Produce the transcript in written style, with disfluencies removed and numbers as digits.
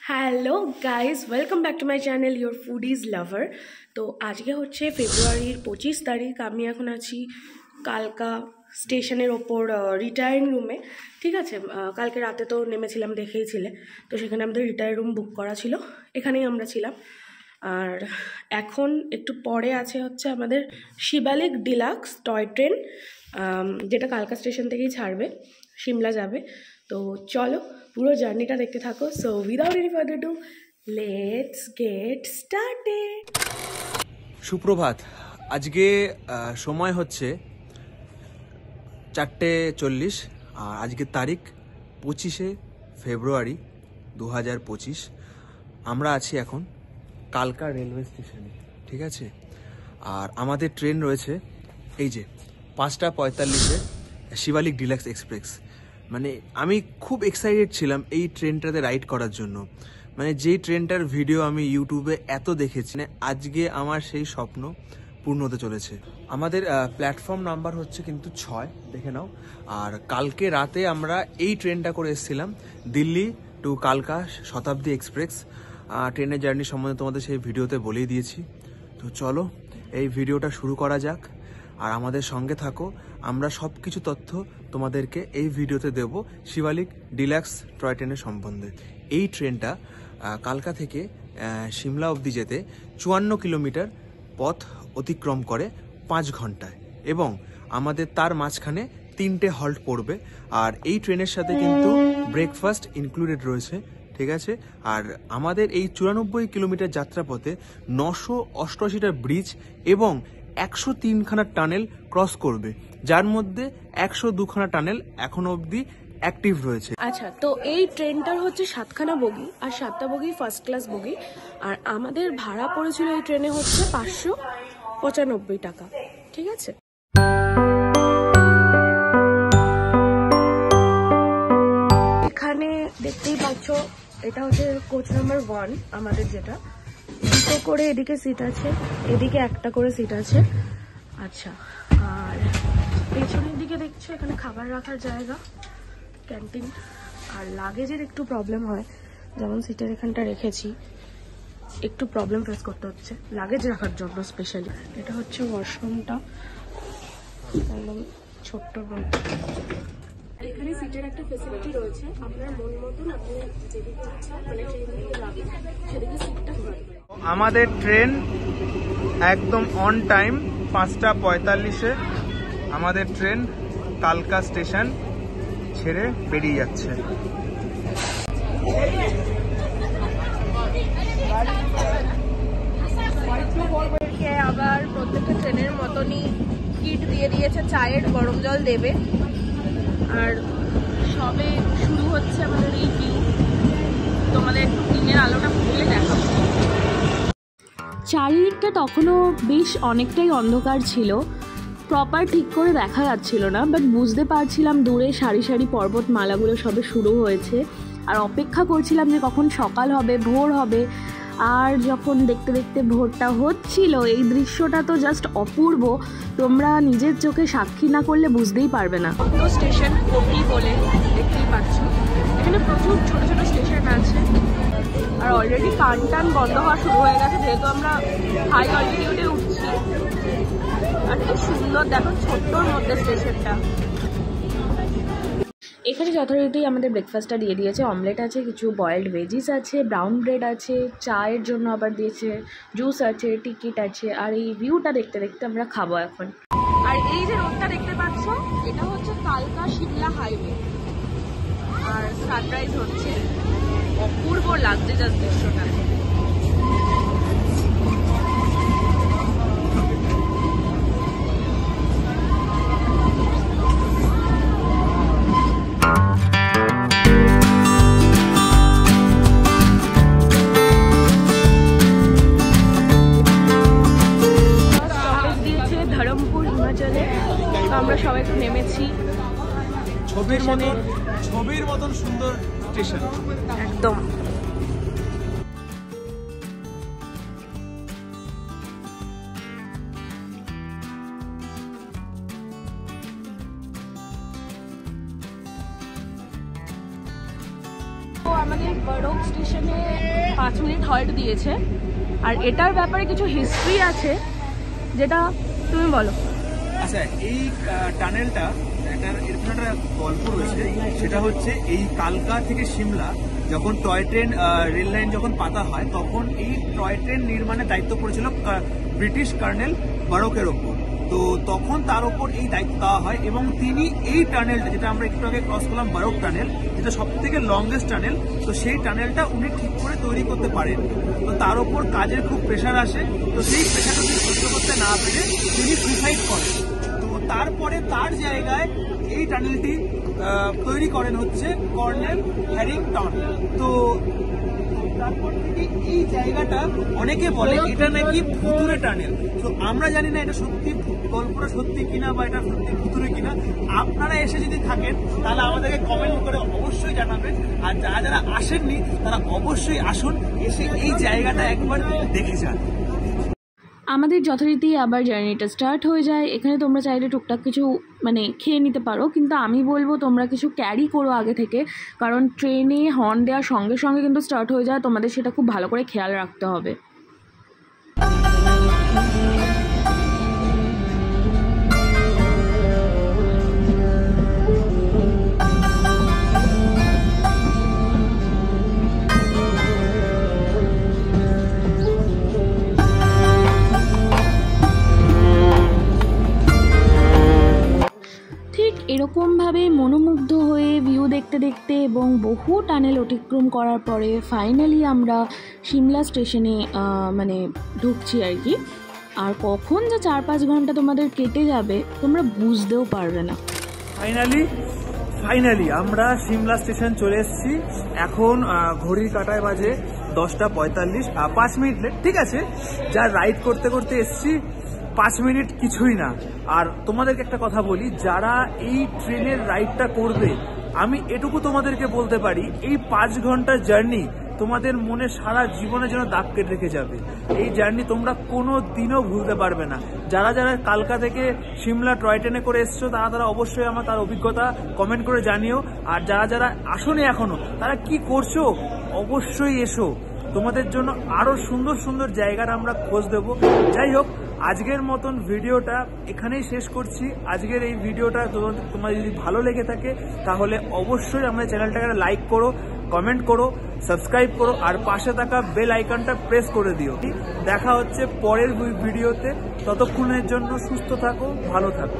Hello guys, welcome back to my channel your foodies lover. তো আজকে হচ্ছে ফেব্রুয়ারির 25 তারিখ। আমি এখন আছি কালকা স্টেশনের ওপর রিটায়ারিং রুমে। ঠিক আছে, কালকে রাতে তো নেমেছিলাম, দেখেইছিলে। তো সেখানে আমাদের রিটায়ার রুম বুক করা ছিল, এখানেই আমরা ছিলাম। আর এখন একটু পরে আছে হচ্ছে আমাদের শিবালিক ডিলাক্স টয় ট্রেন, যেটা কালকা স্টেশন থেকেই ছাড়বে, সিমলা যাবে। তো চলো পুরো জার্নিটা দেখতে থাকো। So without any further do, let's get started. সুপ্রভাত। আজকে সময় হচ্ছে 4:40 আর আজকের তারিখ 25শে ফেব্রুয়ারি 2025। আমরা আছি এখন কালকা রেলওয়ে স্টেশনে, ঠিক আছে। আর আমাদের ট্রেন রয়েছে এই যে 5:45-এ শিবালিক ডিলাক্স এক্সপ্রেস। মানে আমি খুব এক্সাইটেড ছিলাম এই ট্রেনটাতে রাইড করার জন্য। মানে যেই ট্রেনটার ভিডিও আমি ইউটিউবে এত দেখেছি, আজকে আমার সেই স্বপ্ন পূর্ণ হতে চলেছে। আমাদের প্ল্যাটফর্ম নাম্বার হচ্ছে কিন্তু 6, দেখে নাও। আর কালকে রাতে আমরা এই ট্রেনটা করে এসেছিলাম দিল্লি টু কালকা শতাব্দী এক্সপ্রেস। ট্রেনের জার্নি সম্বন্ধে তোমাদের সেই ভিডিওতে বলেই দিয়েছি। তো চলো এই ভিডিওটা শুরু করা যাক, আর আমাদের সঙ্গে থাকো। আমরা সব কিছু তথ্য তোমাদেরকে এই ভিডিওতে দেব শিবালিক ডিলাক্স টয় ট্রেনের সম্বন্ধে। এই ট্রেনটা কালকা থেকে সিমলা অবধি যেতে 54 কিলোমিটার পথ অতিক্রম করে 5 ঘন্টায়, এবং আমাদের তার মাঝখানে 3টে হল্ট পড়বে। আর এই ট্রেনের সাথে কিন্তু ব্রেকফাস্ট ইনক্লুডেড রয়েছে, ঠিক আছে। আর আমাদের এই 94 কিলোমিটার যাত্রাপথে 988টা ব্রিজ এবং 103খানা টানেল ক্রস করবে, যার মধ্যে 102খানা টানেল এখনো অবধি অ্যাক্টিভ রয়েছে। আচ্ছা, তো এই ট্রেনটার হচ্ছে 7খানা বগি, আর 7টা বগি ফার্স্ট ক্লাস বগি। আর আমাদের ভাড়া পড়েছিল এই ট্রেনে হচ্ছে 595 টাকা, ঠিক আছে। এখানে দেখতেই পাচ্ছ, এটা হচ্ছে কোচ নাম্বার 1 আমাদের, যেটা 2টো করে এদিকে সিট আছে, এদিকে 1টা করে সিট আছে। আচ্ছা, আর পেছনের দিকে দেখছো এখানে খাবার রাখার জায়গা, ক্যান্টিন। আর লাগেজের একটু প্রবলেম হয়, যেমন সিটের এখানটা রেখেছি, একটু প্রবলেম ফেস করতে হচ্ছে লাগেজ রাখার জন্য স্পেশালি। এটা হচ্ছে ওয়াশরুমটা, একদম ছোট্ট রুম। এখানে সিটের একটা ফেসিলিটি রয়েছে, আপনার মন মতন আপনি যেদিকে ইচ্ছা, মানে ট্রেন থেকে যাবেন সেদিকে সিটটা ঘোরাতে পারেন। আমাদের ট্রেন একদম অন টাইম 5:45-এ আমাদের ট্রেন কালকা স্টেশন ছেড়ে বেরিয়ে যাচ্ছে। আবার প্রত্যেকটা ট্রেনের মতনই কিট দিয়ে দিয়েছে, চায়ের গরম জল দেবে। আর সবে শুরু হচ্ছে আমাদের এই ভিউ, তোমাদের একটু দিনের আলোটা খুলে দেখাবো। চারিদিকটা তখনও বেশ অনেকটাই অন্ধকার ছিল, প্রপার ঠিক করে দেখা যাচ্ছিল না, বাট বুঝতে পারছিলাম দূরে সারি সারি পর্বতমালাগুলো সবে শুরু হয়েছে। আর অপেক্ষা করছিলাম যে কখন সকাল হবে, ভোর হবে। আর যখন দেখতে দেখতে ভোরটা হচ্ছিল, এই দৃশ্যটা তো জাস্ট অপূর্ব। তোমরা নিজের চোখে সাক্ষী না করলে বুঝতেই পারবে না। তো স্টেশন কোটি বলে দেখতেই পাচ্ছ, এখানে প্রচুর ছোট ছোট স্টেশন আছে। আর অলরেডি কান টান বন্ধ হওয়া শুরু হয়ে গেছে, যেহেতু আমরা হাই অল্টিটিউডে উঠছি। আর কি সুন্দর দেখো, ছোট্টর মধ্যে স্টেশনটা। এখানে যথারীতি আমাদের ব্রেকফাস্টটা দিয়ে দিয়েছে। অমলেট আছে, কিছু বয়েলড ভেজিস আছে, ব্রাউন ব্রেড আছে, চায়ের জন্য আবার দিয়েছে জুস আছে, টিকিট আছে। আর এই ভিউটা দেখতে দেখতে আমরা খাবো এখন। আর এই যে রোডটা দেখতে পাচ্ছ, এটা হচ্ছে কালকা সিমলা হাইওয়ে। আর সানরাইজ হচ্ছে, অপূর্ব লাগছে জাস্ট দৃশ্যটা। আমরা সবাই একটু নেমেছি। ছবির মতন সুন্দর স্টেশন একদম। আমাদের বড় স্টেশনে 5 মিনিট হল্ট দিয়েছে। আর এটার ব্যাপারে কিছু হিস্ট্রি আছে, যেটা তুমি বলো। আচ্ছা, এই টানেলটা এরকম একটা গল্প রয়েছে, সেটা হচ্ছে এই কালকা থেকে সিমলা যখন টয় ট্রেন রেল লাইন যখন পাতা হয়, তখন এই টয় ট্রেন নির্মাণের দায়িত্ব পড়েছিল ব্রিটিশ কর্নেল বারকের ওপর। তো তখন তার উপর এই দায়িত্ব দেওয়া হয় এবং তিনি এই টানেলটা, যেটা আমরা একটু আগে ক্রস করলাম বারক টানেল, যেটা সব থেকে লংগেস্ট টানেল, তো সেই টানেলটা উনি ঠিক করে তৈরি করতে পারেন। তো তার উপর কাজের খুব প্রেশার আসে, তো সেই প্রেশারটা তিনি সহ্য করতে না পেরে তিনি সুসাইড করেন। তো তারপরে তার জায়গায় এই টানেলটি তৈরি করেন হচ্ছে কর্নেল হ্যারিংটন। তো তারপর থেকে এই জায়গাটা অনেকে বলে এটা নাকি ভুতুরে টানেল। তো আমরা জানি না এটা সত্যি গল্পটা সত্যি কিনা বা এটা সত্যি ভুতুরে কিনা। আপনারা এসে যদি থাকেন তাহলে আমাদেরকে কমেন্ট করে অবশ্যই জানাবেন, আর যারা যারা আসেননি তারা অবশ্যই আসুন, এসে এই জায়গাটা একবার দেখে যান। আমাদের যথারীতি আবার জার্নিটা স্টার্ট হয়ে যায়। এখানে তোমরা চাইলে টুকটাক কিছু খেয়ে নিতে পারো, কিন্তু আমি বলবো তোমরা কিছু ক্যারি করো আগে থেকে, কারণ ট্রেনে হর্ন দেওয়ার সঙ্গে সঙ্গে কিন্তু স্টার্ট হয়ে যায়, তোমাদের সেটা খুব ভালো করে খেয়াল রাখতে হবে। এরকমভাবে মনোমুগ্ধ হয়ে ভিউ দেখতে দেখতে এবং বহু টানেল অতিক্রম করার পরে ফাইনালি আমরা সিমলা স্টেশনে ঢুকছি আর কি। আর কখন যে 4-5 ঘন্টা তোমাদের কেটে যাবে তোমরা বুঝতেও পারবে না। ফাইনালি আমরা সিমলা স্টেশন চলে এসেছি। এখন ঘড়ির কাঁটায় বাজে 10:45, 5 মিনিট লেট, ঠিক আছে। যা রাইড করতে করতে এসেছি, 5 মিনিট কিছুই না। আর তোমাদেরকে একটা কথা বলি, যারা এই ট্রেনের রাইডটা করবে, আমি এটুকু তোমাদেরকে বলতে পারি, এই 5 ঘন্টার জার্নি তোমাদের মনে সারা জীবনের জন্য দাগ কেটে রেখে যাবে। এই জার্নি তোমরা কোনো দিনও ভুলতে পারবে না। যারা যারা কালকা থেকে সিমলা টয় ট্রেনে করে এসছো তারা অবশ্যই আমার তার অভিজ্ঞতা কমেন্ট করে জানিও। আর যারা যারা আসোনি এখনো, তারা কি করছো, অবশ্যই এসো। তোমাদের জন্য আরো সুন্দর সুন্দর জায়গার আমরা খোঁজ দেবো। যাই হোক, আজকের মতন ভিডিওটা এখানেই শেষ করছি। আজকের এই ভিডিওটা তোমার যদি ভালো লেগে থাকে তাহলে অবশ্যই আমাদের চ্যানেলটাকে লাইক করো, কমেন্ট করো, সাবস্ক্রাইব করো, আর পাশে থাকা বেল আইকনটা প্রেস করে দিও। দেখা হচ্ছে পরের ভিডিওতে। ততক্ষণের জন্য সুস্থ থাকো, ভালো থাকো।